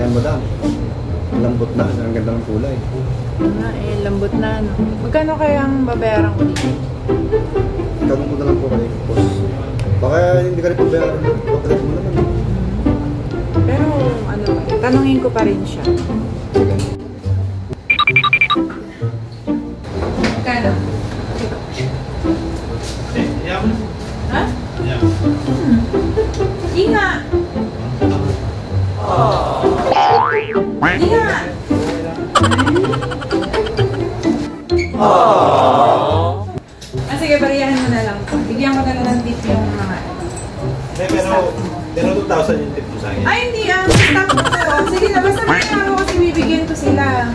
Ayan, madam. Lambot na. Ang ganda ng kulay. Lambot na. No? Magkano kaya ang babayaran ko dito? Tanong ko na lang po kayo, boss. Baka hindi ka rin pabayaran. Pagkalit mo naman. Pero ano ba? Tanungin ko pa rin siya. Magkano? Ha? Inga! Inga! Sige, bariyahan mo na lang. Bigyan ko na lang ng tip yung mga... Pero 2,000 yung tip ko sa akin. Ay, hindi stop ko to. Sige na, basta may araw kasi bibigyan ko sila.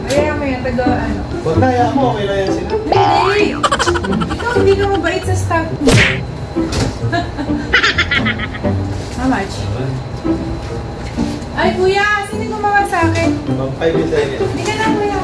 Bariyahan mo yan, taga-ano. Huwag na, mo. Okay na yan sila. Hindi! Ikaw hindi ka mabait sa staff mo. How much? Ay, kuya! Sino gumawa sa akin? 5 yung sa'yo. Hindi ka na, kuya.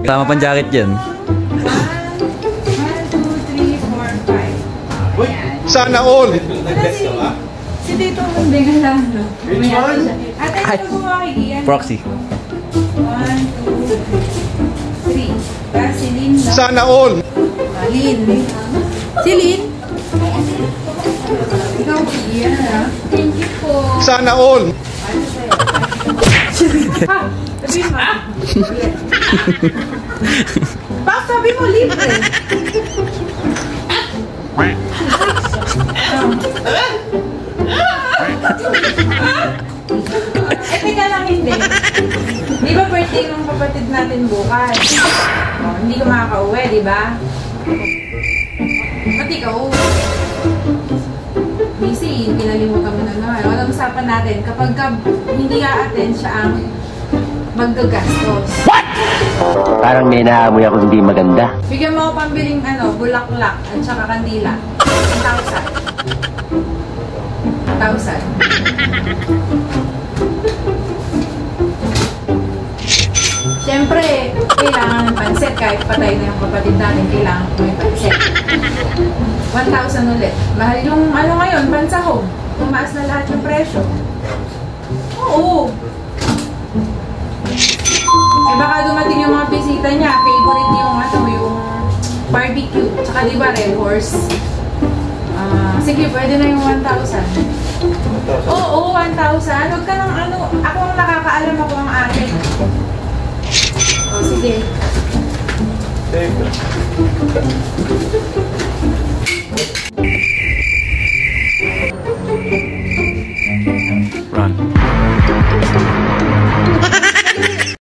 Kasama pang jacket yan. 1, 2, 3, 4, 5. Uy! Sana all! Nag-best ka ba? Si Tito hindi ka lang, no? Which one? Ate, ito gumawa kay Gian. Proxy. 1, 2, 3. Para si Lynn, no? Sana all! Lynn. Si Lynn? Ikaw, Gian, ha? Thank you po. Sana all! Ha? Sabihin mo. Bakit sabi mo libre? Teka lang, hindi. Di ba birthday ng kapatid natin bukas? Oh, hindi ka makaka-uwi, di ba? Ba't ikaw? Busy, kinalimutan mo na naman. Walang usapan natin, kapag hindi ka-attend siya ang maggagastos. What? Parang may naamoy ako hindi maganda. Bigyan mo ako pambiling bulaklak at saka kandila. 1,000. 1,000. Siyempre, kailangan ng pansit. Kahit patay na yung kapatid natin, kailangan ko may pansit. 1,000 ulit. Mahal yung ngayon, pansahog. Tumaas na lahat ng presyo. Oo. Eh baka dumating yung mga bisita niya, favorite yung yung barbecue. Tsaka di ba Red Horse? Sige, pwede na yung 1,000. Oo, 1,000. Huwag ka nang ako ang nakakaalam, ako ang akin. O, sige.